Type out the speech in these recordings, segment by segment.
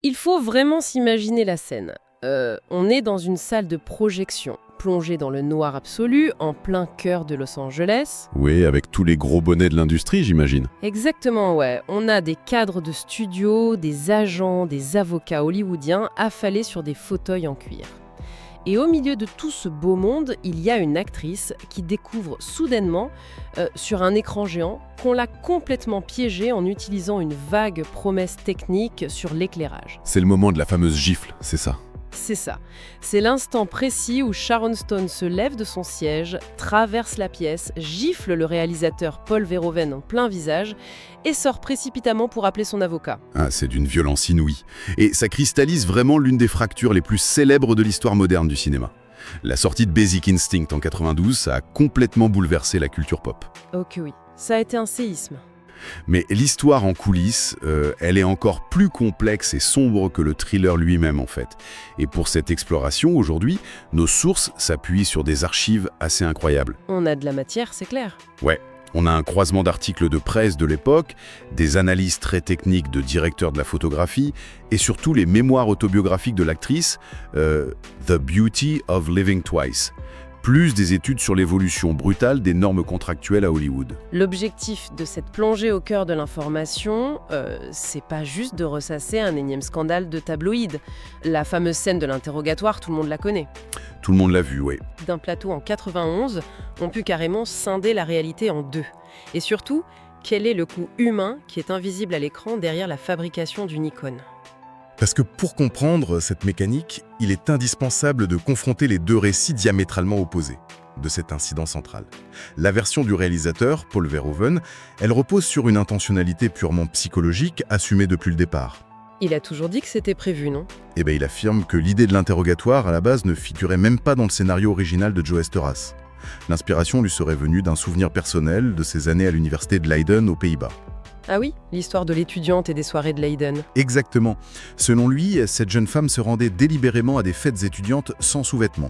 Il faut vraiment s'imaginer la scène. On est dans une salle de projection, plongée dans le noir absolu, en plein cœur de Los Angeles. Oui, avec tous les gros bonnets de l'industrie, j'imagine. Exactement, ouais. On a des cadres de studio, des agents, des avocats hollywoodiens affalés sur des fauteuils en cuir. Et au milieu de tout ce beau monde, il y a une actrice qui découvre soudainement, sur un écran géant, qu'on l'a complètement piégée en utilisant une vague promesse technique sur l'éclairage. C'est le moment de la fameuse gifle, c'est ça. C'est ça. C'est l'instant précis où Sharon Stone se lève de son siège, traverse la pièce, gifle le réalisateur Paul Verhoeven en plein visage et sort précipitamment pour appeler son avocat. Ah, c'est d'une violence inouïe. Et ça cristallise vraiment l'une des fractures les plus célèbres de l'histoire moderne du cinéma. La sortie de Basic Instinct en 92, ça a complètement bouleversé la culture pop. Ok oui, ça a été un séisme. Mais l'histoire en coulisses, elle est encore plus complexe et sombre que le thriller lui-même en fait. Et pour cette exploration, aujourd'hui, nos sources s'appuient sur des archives assez incroyables. On a de la matière, c'est clair. Ouais, on a un croisement d'articles de presse de l'époque, des analyses très techniques de directeurs de la photographie, et surtout les mémoires autobiographiques de l'actrice, The Beauty of Living Twice. Plus des études sur l'évolution brutale des normes contractuelles à Hollywood. L'objectif de cette plongée au cœur de l'information, c'est pas juste de ressasser un énième scandale de tabloïd. La fameuse scène de l'interrogatoire, tout le monde la connaît. Tout le monde l'a vu, oui. D'un plateau en 91, on peut carrément scinder la réalité en deux. Et surtout, quel est le coût humain qui est invisible à l'écran derrière la fabrication d'une icône ? Parce que pour comprendre cette mécanique, il est indispensable de confronter les deux récits diamétralement opposés de cet incident central. La version du réalisateur, Paul Verhoeven, elle repose sur une intentionnalité purement psychologique assumée depuis le départ. Il a toujours dit que c'était prévu, non ? Eh bien, il affirme que l'idée de l'interrogatoire, à la base, ne figurait même pas dans le scénario original de Joe Esteras. L'inspiration lui serait venue d'un souvenir personnel de ses années à l'université de Leiden, aux Pays-Bas. Ah oui, l'histoire de l'étudiante et des soirées de Leiden. Exactement. Selon lui, cette jeune femme se rendait délibérément à des fêtes étudiantes sans sous-vêtements.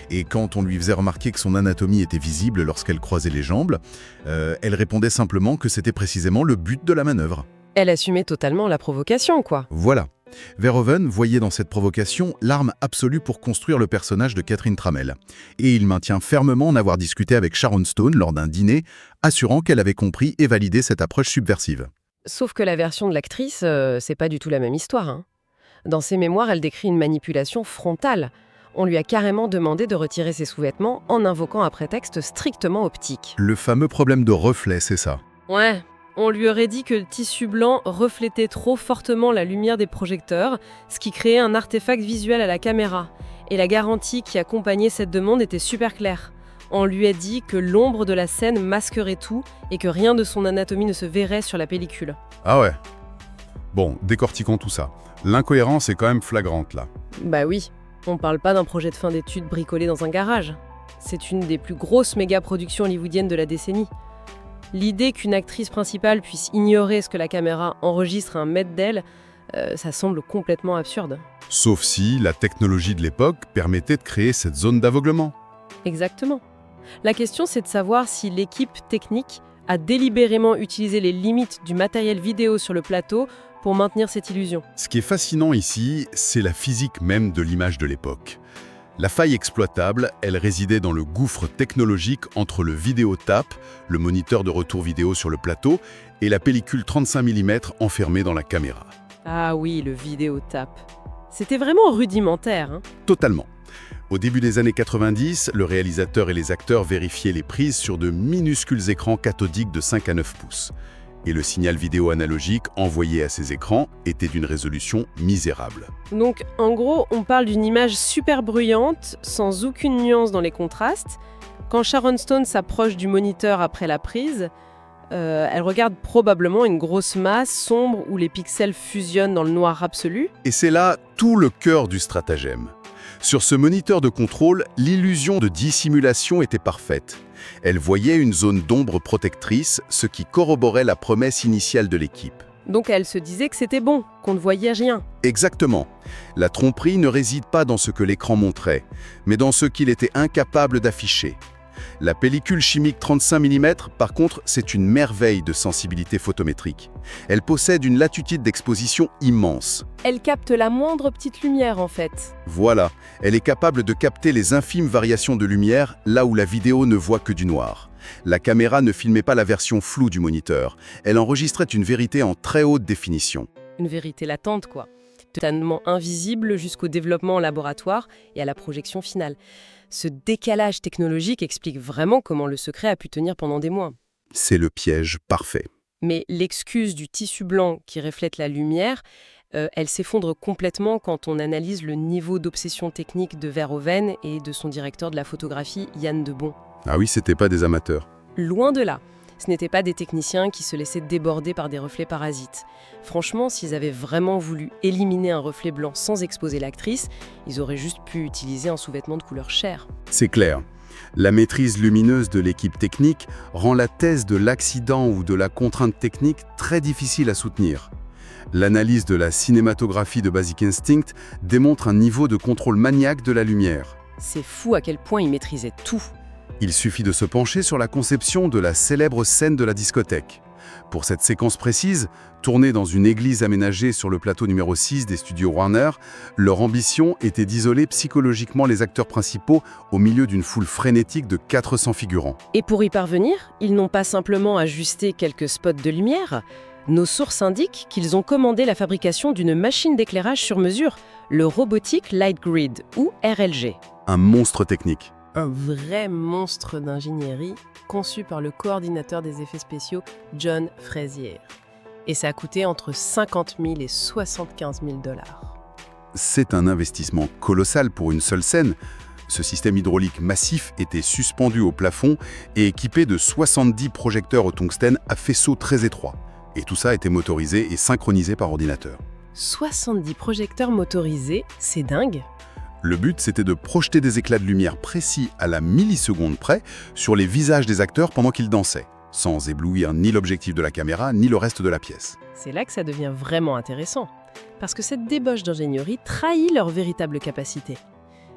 Et quand on lui faisait remarquer que son anatomie était visible lorsqu'elle croisait les jambes, elle répondait simplement que c'était précisément le but de la manœuvre. Elle assumait totalement la provocation, quoi. Voilà. Verhoeven voyait dans cette provocation l'arme absolue pour construire le personnage de Catherine Tramell. Et il maintient fermement en avoir discuté avec Sharon Stone lors d'un dîner, assurant qu'elle avait compris et validé cette approche subversive. Sauf que la version de l'actrice, c'est pas du tout la même histoire, hein. Dans ses mémoires, elle décrit une manipulation frontale. On lui a carrément demandé de retirer ses sous-vêtements en invoquant un prétexte strictement optique. Le fameux problème de reflet, c'est ça. Ouais. On lui aurait dit que le tissu blanc reflétait trop fortement la lumière des projecteurs, ce qui créait un artefact visuel à la caméra. Et la garantie qui accompagnait cette demande était super claire. On lui a dit que l'ombre de la scène masquerait tout et que rien de son anatomie ne se verrait sur la pellicule. Ah ouais. Bon, décortiquons tout ça. L'incohérence est quand même flagrante là. Bah oui, on parle pas d'un projet de fin d'études bricolé dans un garage. C'est une des plus grosses méga-productions hollywoodiennes de la décennie. L'idée qu'une actrice principale puisse ignorer ce que la caméra enregistre à un mètre d'elle, ça semble complètement absurde. Sauf si la technologie de l'époque permettait de créer cette zone d'aveuglement. Exactement. La question, c'est de savoir si l'équipe technique a délibérément utilisé les limites du matériel vidéo sur le plateau pour maintenir cette illusion. Ce qui est fascinant ici, c'est la physique même de l'image de l'époque. La faille exploitable, elle résidait dans le gouffre technologique entre le vidéotape, le moniteur de retour vidéo sur le plateau, et la pellicule 35 mm enfermée dans la caméra. Ah oui, le vidéotape. C'était vraiment rudimentaire, hein. Totalement. Au début des années 90, le réalisateur et les acteurs vérifiaient les prises sur de minuscules écrans cathodiques de 5 à 9 pouces. Et le signal vidéo analogique envoyé à ces écrans était d'une résolution misérable. Donc, en gros, on parle d'une image super bruyante, sans aucune nuance dans les contrastes. Quand Sharon Stone s'approche du moniteur après la prise, elle regarde probablement une grosse masse sombre où les pixels fusionnent dans le noir absolu. Et c'est là tout le cœur du stratagème. Sur ce moniteur de contrôle, l'illusion de dissimulation était parfaite. Elle voyait une zone d'ombre protectrice, ce qui corroborait la promesse initiale de l'équipe. Donc elle se disait que c'était bon, qu'on ne voyait rien. Exactement. La tromperie ne réside pas dans ce que l'écran montrait, mais dans ce qu'il était incapable d'afficher. La pellicule chimique 35 mm, par contre, c'est une merveille de sensibilité photométrique. Elle possède une latitude d'exposition immense. Elle capte la moindre petite lumière en fait. Voilà, elle est capable de capter les infimes variations de lumière là où la vidéo ne voit que du noir. La caméra ne filmait pas la version floue du moniteur, elle enregistrait une vérité en très haute définition. Une vérité latente quoi. Totalement invisible jusqu'au développement en laboratoire et à la projection finale. Ce décalage technologique explique vraiment comment le secret a pu tenir pendant des mois. C'est le piège parfait. Mais l'excuse du tissu blanc qui reflète la lumière, elle s'effondre complètement quand on analyse le niveau d'obsession technique de Verhoeven et de son directeur de la photographie, Yann Debon. Ah oui, c'était pas des amateurs. Loin de là. Ce n'étaient pas des techniciens qui se laissaient déborder par des reflets parasites. Franchement, s'ils avaient vraiment voulu éliminer un reflet blanc sans exposer l'actrice, ils auraient juste pu utiliser un sous-vêtement de couleur chair. C'est clair. La maîtrise lumineuse de l'équipe technique rend la thèse de l'accident ou de la contrainte technique très difficile à soutenir. L'analyse de la cinématographie de Basic Instinct démontre un niveau de contrôle maniaque de la lumière. C'est fou à quel point ils maîtrisaient tout. Il suffit de se pencher sur la conception de la célèbre scène de la discothèque. Pour cette séquence précise, tournée dans une église aménagée sur le plateau numéro 6 des studios Warner, leur ambition était d'isoler psychologiquement les acteurs principaux au milieu d'une foule frénétique de 400 figurants. Et pour y parvenir, ils n'ont pas simplement ajusté quelques spots de lumière. Nos sources indiquent qu'ils ont commandé la fabrication d'une machine d'éclairage sur mesure, le Robotic Light Grid, ou RLG. Un monstre technique. Un vrai monstre d'ingénierie conçu par le coordinateur des effets spéciaux John Frazier. Et ça a coûté entre 50 000 et 75 000 $. C'est un investissement colossal pour une seule scène. Ce système hydraulique massif était suspendu au plafond et équipé de 70 projecteurs au tungstène à faisceaux très étroits. Et tout ça était motorisé et synchronisé par ordinateur. 70 projecteurs motorisés, c'est dingue. Le but, c'était de projeter des éclats de lumière précis à la milliseconde près sur les visages des acteurs pendant qu'ils dansaient, sans éblouir ni l'objectif de la caméra, ni le reste de la pièce. C'est là que ça devient vraiment intéressant, parce que cette débauche d'ingénierie trahit leur véritable capacité.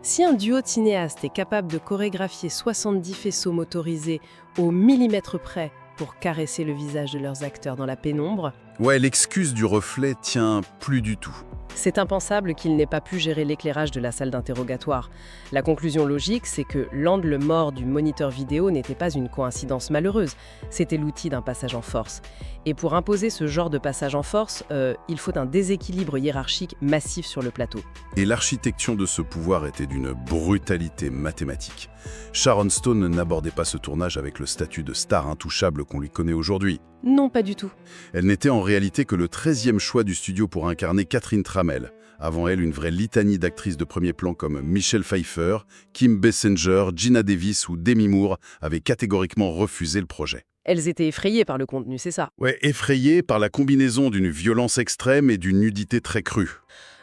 Si un duo de cinéastes est capable de chorégraphier 70 faisceaux motorisés au millimètre près pour caresser le visage de leurs acteurs dans la pénombre, Ouais, l'excuse du reflet tient plus du tout. c'est impensable qu'ils n'aient pas pu gérer l'éclairage de la salle d'interrogatoire. La conclusion logique, c'est que l'angle mort du moniteur vidéo n'était pas une coïncidence malheureuse, c'était l'outil d'un passage en force. Et pour imposer ce genre de passage en force, il faut un déséquilibre hiérarchique massif sur le plateau. Et l'architecture de ce pouvoir était d'une brutalité mathématique. Sharon Stone n'abordait pas ce tournage avec le statut de star intouchable qu'on lui connaît aujourd'hui. Non, pas du tout. Elle n'était en réalité que le 13e choix du studio pour incarner Catherine Tramell. Avant elle, une vraie litanie d'actrices de premier plan comme Michelle Pfeiffer, Kim Basinger, Gina Davis ou Demi Moore avaient catégoriquement refusé le projet. Elles étaient effrayées par le contenu, c'est ça. Ouais, effrayées par la combinaison d'une violence extrême et d'une nudité très crue.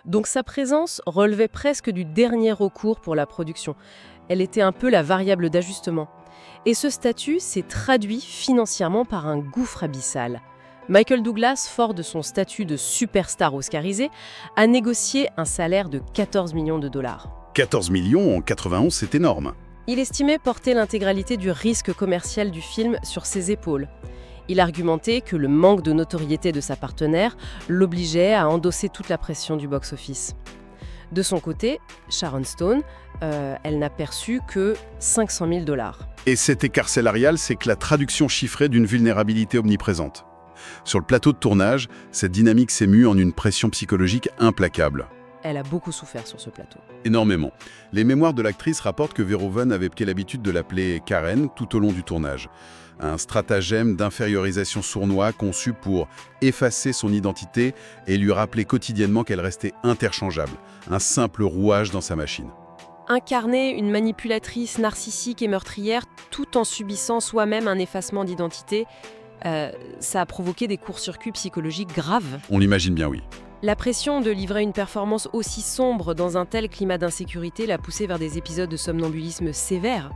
Donc sa présence relevait presque du dernier recours pour la production. Elle était un peu la variable d'ajustement. Et ce statut s'est traduit financièrement par un gouffre abyssal. Michael Douglas, fort de son statut de superstar oscarisé, a négocié un salaire de 14 millions de dollars. 14 millions en 91, c'est énorme. Il estimait porter l'intégralité du risque commercial du film sur ses épaules. Il argumentait que le manque de notoriété de sa partenaire l'obligeait à endosser toute la pression du box-office. De son côté, Sharon Stone, elle n'a perçu que 500 000 $. Et cet écart salarial, c'est que la traduction chiffrée d'une vulnérabilité omniprésente. Sur le plateau de tournage, cette dynamique s'est mue en une pression psychologique implacable. Elle a beaucoup souffert sur ce plateau. Énormément. Les mémoires de l'actrice rapportent que Verhoeven avait pris l'habitude de l'appeler Karen tout au long du tournage. Un stratagème d'infériorisation sournois conçu pour effacer son identité et lui rappeler quotidiennement qu'elle restait interchangeable, un simple rouage dans sa machine. Incarner une manipulatrice narcissique et meurtrière tout en subissant soi-même un effacement d'identité, ça a provoqué des courts-circuits psychologiques graves. On l'imagine bien, oui. La pression de livrer une performance aussi sombre dans un tel climat d'insécurité l'a poussée vers des épisodes de somnambulisme sévères.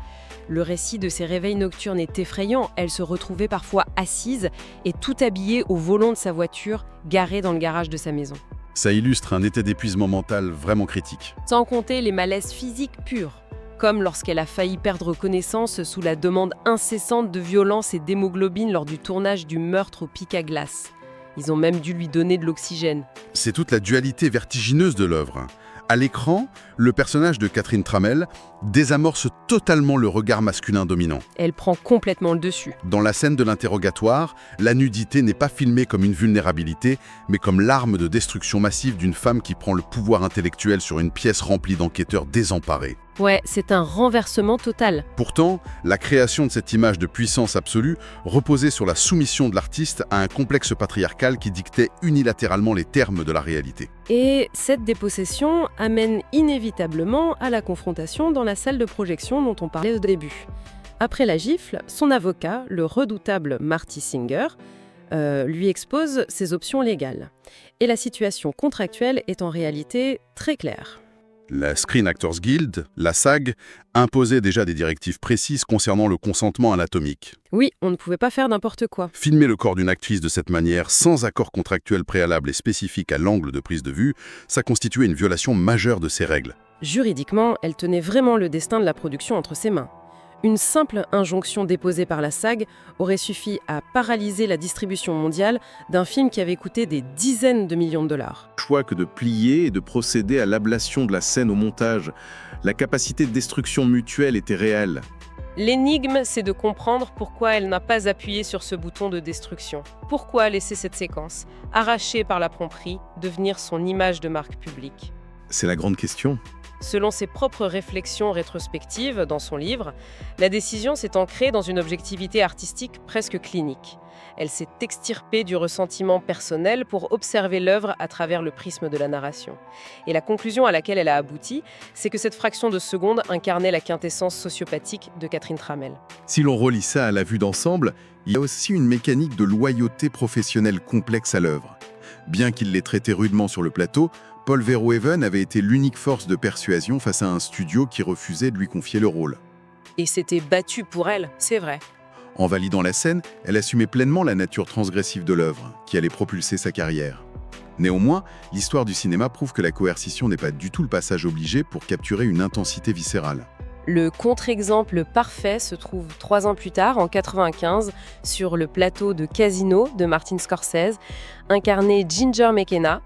Le récit de ses réveils nocturnes est effrayant. Elle se retrouvait parfois assise et tout habillée au volant de sa voiture, garée dans le garage de sa maison. Ça illustre un état d'épuisement mental vraiment critique. Sans compter les malaises physiques purs. comme lorsqu'elle a failli perdre connaissance sous la demande incessante de violence et d'hémoglobine lors du tournage du Meurtre au pic à glace. Ils ont même dû lui donner de l'oxygène. C'est toute la dualité vertigineuse de l'œuvre. À l'écran, le personnage de Catherine Tramell désamorce totalement le regard masculin dominant. Elle prend complètement le dessus. Dans la scène de l'interrogatoire, la nudité n'est pas filmée comme une vulnérabilité, mais comme l'arme de destruction massive d'une femme qui prend le pouvoir intellectuel sur une pièce remplie d'enquêteurs désemparés. Ouais, c'est un renversement total. Pourtant, la création de cette image de puissance absolue reposait sur la soumission de l'artiste à un complexe patriarcal qui dictait unilatéralement les termes de la réalité. Et cette dépossession amène inévitablement à la confrontation dans la salle de projection dont on parlait au début. Après la gifle, son avocat, le redoutable Marty Singer, lui expose ses options légales. Et la situation contractuelle est en réalité très claire. La Screen Actors Guild, la SAG, imposait déjà des directives précises concernant le consentement anatomique. Oui, on ne pouvait pas faire n'importe quoi. Filmer le corps d'une actrice de cette manière, sans accord contractuel préalable et spécifique à l'angle de prise de vue, ça constituait une violation majeure de ces règles. Juridiquement, elle tenait vraiment le destin de la production entre ses mains. Une simple injonction déposée par la SAG aurait suffi à paralyser la distribution mondiale d'un film qui avait coûté des dizaines de millions de dollars. Choix que de plier et de procéder à l'ablation de la scène au montage. La capacité de destruction mutuelle était réelle. L'énigme, c'est de comprendre pourquoi elle n'a pas appuyé sur ce bouton de destruction. Pourquoi laisser cette séquence, arrachée par la tromperie, devenir son image de marque publique ? C'est la grande question. Selon ses propres réflexions rétrospectives dans son livre, la décision s'est ancrée dans une objectivité artistique presque clinique. Elle s'est extirpée du ressentiment personnel pour observer l'œuvre à travers le prisme de la narration. Et la conclusion à laquelle elle a abouti, c'est que cette fraction de seconde incarnait la quintessence sociopathique de Catherine Tramell. Si l'on relie ça à la vue d'ensemble, il y a aussi une mécanique de loyauté professionnelle complexe à l'œuvre. Bien qu'il l'ait traité rudement sur le plateau, Paul Verhoeven avait été l'unique force de persuasion face à un studio qui refusait de lui confier le rôle. Et s'était battue pour elle, c'est vrai. En validant la scène, elle assumait pleinement la nature transgressive de l'œuvre, qui allait propulser sa carrière. Néanmoins, l'histoire du cinéma prouve que la coercition n'est pas du tout le passage obligé pour capturer une intensité viscérale. Le contre-exemple parfait se trouve 3 ans plus tard, en 1995, sur le plateau de Casino de Martin Scorsese, incarné Ginger McKenna.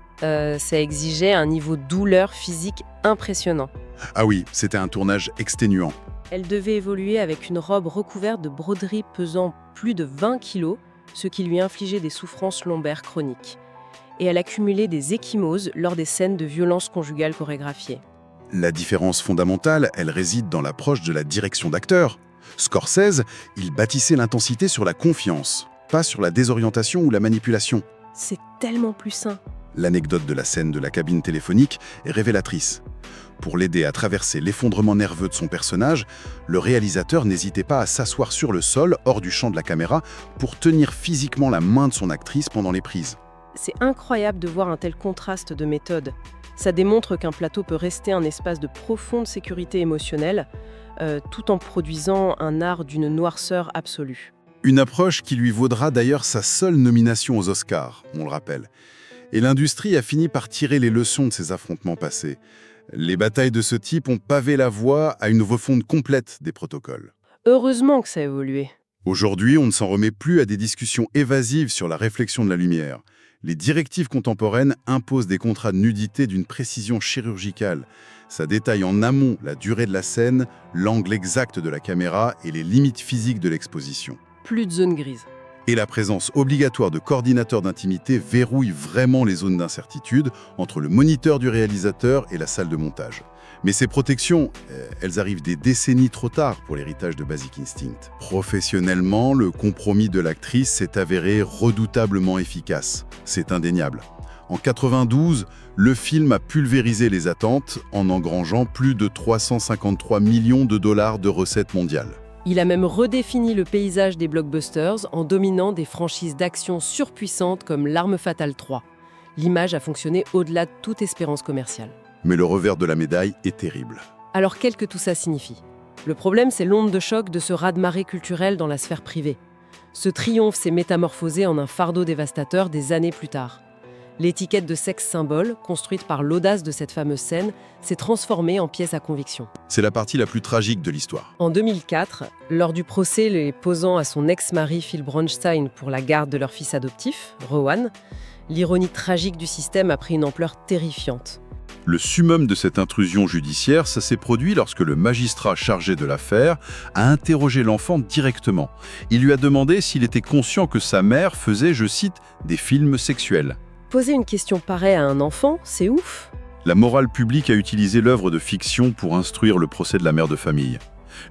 Ça exigeait un niveau de douleur physique impressionnant. Ah oui, c'était un tournage exténuant. Elle devait évoluer avec une robe recouverte de broderies pesant plus de 20 kilos, ce qui lui infligeait des souffrances lombaires chroniques. Et elle accumulait des ecchymoses lors des scènes de violence conjugale chorégraphiées. La différence fondamentale, elle réside dans l'approche de la direction d'acteur. Scorsese, il bâtissait l'intensité sur la confiance, pas sur la désorientation ou la manipulation. C'est tellement plus sain. L'anecdote de la scène de la cabine téléphonique est révélatrice. Pour l'aider à traverser l'effondrement nerveux de son personnage, le réalisateur n'hésitait pas à s'asseoir sur le sol, hors du champ de la caméra, pour tenir physiquement la main de son actrice pendant les prises. C'est incroyable de voir un tel contraste de méthode. Ça démontre qu'un plateau peut rester un espace de profonde sécurité émotionnelle, tout en produisant un art d'une noirceur absolue. Une approche qui lui vaudra d'ailleurs sa seule nomination aux Oscars, on le rappelle. Et l'industrie a fini par tirer les leçons de ces affrontements passés. Les batailles de ce type ont pavé la voie à une refonte complète des protocoles. Heureusement que ça a évolué. Aujourd'hui, on ne s'en remet plus à des discussions évasives sur la réflexion de la lumière. Les directives contemporaines imposent des contrats de nudité d'une précision chirurgicale. Ça détaille en amont la durée de la scène, l'angle exact de la caméra et les limites physiques de l'exposition. Plus de zone grise. Et la présence obligatoire de coordinateurs d'intimité verrouille vraiment les zones d'incertitude entre le moniteur du réalisateur et la salle de montage. Mais ces protections, elles arrivent des décennies trop tard pour l'héritage de Basic Instinct. Professionnellement, le compromis de l'actrice s'est avéré redoutablement efficace. C'est indéniable. En 1992, le film a pulvérisé les attentes en engrangeant plus de 353 millions de dollars de recettes mondiales. Il a même redéfini le paysage des blockbusters en dominant des franchises d'action surpuissantes comme L'Arme Fatale 3. L'image a fonctionné au-delà de toute espérance commerciale. Mais le revers de la médaille est terrible. Alors qu'est-ce que tout ça signifie ? Le problème, c'est l'onde de choc de ce raz-de-marée culturel dans la sphère privée. Ce triomphe s'est métamorphosé en un fardeau dévastateur des années plus tard. L'étiquette de sexe symbole, construite par l'audace de cette fameuse scène, s'est transformée en pièce à conviction. C'est la partie la plus tragique de l'histoire. En 2004, lors du procès les posant à son ex-mari Phil Bronstein pour la garde de leur fils adoptif, Rowan, l'ironie tragique du système a pris une ampleur terrifiante. Le summum de cette intrusion judiciaire, ça s'est produit lorsque le magistrat chargé de l'affaire a interrogé l'enfant directement. Il lui a demandé s'il était conscient que sa mère faisait, je cite, des films sexuels. Poser une question pareille à un enfant, c'est ouf. La morale publique a utilisé l'œuvre de fiction pour instruire le procès de la mère de famille.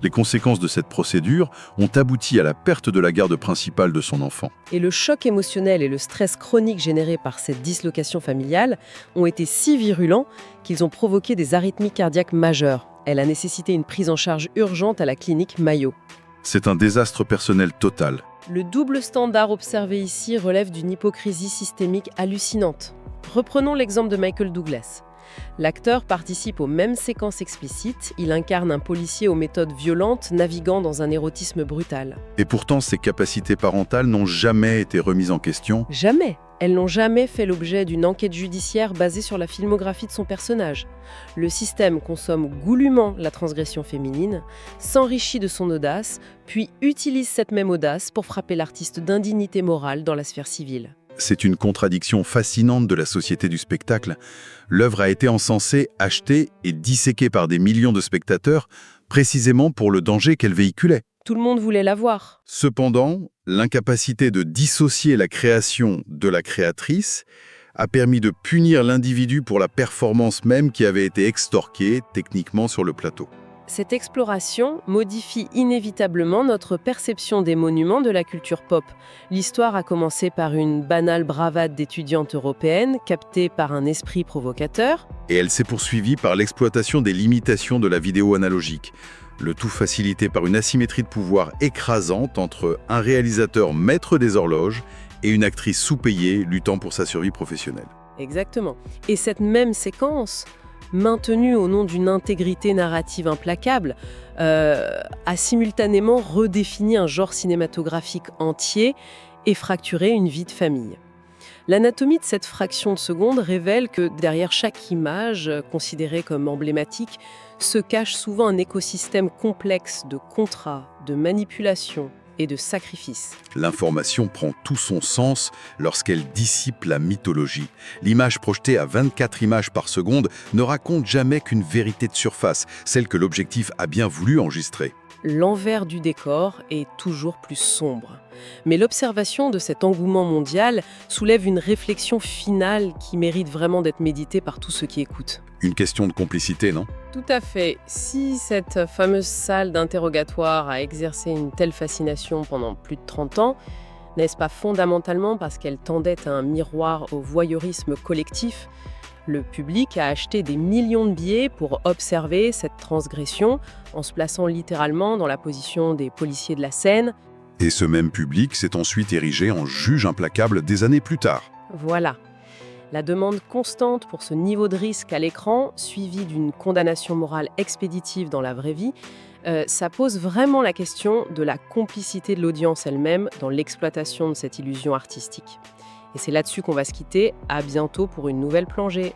Les conséquences de cette procédure ont abouti à la perte de la garde principale de son enfant. Et le choc émotionnel et le stress chronique généré par cette dislocation familiale ont été si virulents qu'ils ont provoqué des arythmies cardiaques majeures. Elle a nécessité une prise en charge urgente à la clinique Mayo. C'est un désastre personnel total. Le double standard observé ici relève d'une hypocrisie systémique hallucinante. Reprenons l'exemple de Michael Douglas. L'acteur participe aux mêmes séquences explicites, il incarne un policier aux méthodes violentes naviguant dans un érotisme brutal. Et pourtant, ses capacités parentales n'ont jamais été remises en question. Jamais. Elles n'ont jamais fait l'objet d'une enquête judiciaire basée sur la filmographie de son personnage. Le système consomme goulûment la transgression féminine, s'enrichit de son audace, puis utilise cette même audace pour frapper l'artiste d'indignité morale dans la sphère civile. C'est une contradiction fascinante de la société du spectacle. L'œuvre a été encensée, achetée et disséquée par des millions de spectateurs, précisément pour le danger qu'elle véhiculait. Tout le monde voulait la voir. Cependant, l'incapacité de dissocier la création de la créatrice a permis de punir l'individu pour la performance même qui avait été extorquée techniquement sur le plateau. Cette exploration modifie inévitablement notre perception des monuments de la culture pop. L'histoire a commencé par une banale bravade d'étudiantes européennes captée par un esprit provocateur. Et elle s'est poursuivie par l'exploitation des limitations de la vidéo analogique. Le tout facilité par une asymétrie de pouvoir écrasante entre un réalisateur maître des horloges et une actrice sous-payée luttant pour sa survie professionnelle. Exactement. Et cette même séquence, maintenue au nom d'une intégrité narrative implacable, a simultanément redéfini un genre cinématographique entier et fracturé une vie de famille. L'anatomie de cette fraction de seconde révèle que derrière chaque image, considérée comme emblématique, se cache souvent un écosystème complexe de contrats, de manipulations et de sacrifices. L'information prend tout son sens lorsqu'elle dissipe la mythologie. L'image projetée à 24 images par seconde ne raconte jamais qu'une vérité de surface, celle que l'objectif a bien voulu enregistrer. L'envers du décor est toujours plus sombre. Mais l'observation de cet engouement mondial soulève une réflexion finale qui mérite vraiment d'être méditée par tous ceux qui écoutent. Une question de complicité, non ? Tout à fait. Si cette fameuse salle d'interrogatoire a exercé une telle fascination pendant plus de 30 ans, n'est-ce pas fondamentalement parce qu'elle tendait un miroir au voyeurisme collectif ? Le public a acheté des millions de billets pour observer cette transgression en se plaçant littéralement dans la position des policiers de la scène. Et ce même public s'est ensuite érigé en juge implacable des années plus tard. Voilà. La demande constante pour ce niveau de risque à l'écran, suivie d'une condamnation morale expéditive dans la vraie vie, ça pose vraiment la question de la complicité de l'audience elle-même dans l'exploitation de cette illusion artistique. Et c'est là-dessus qu'on va se quitter. À bientôt pour une nouvelle plongée.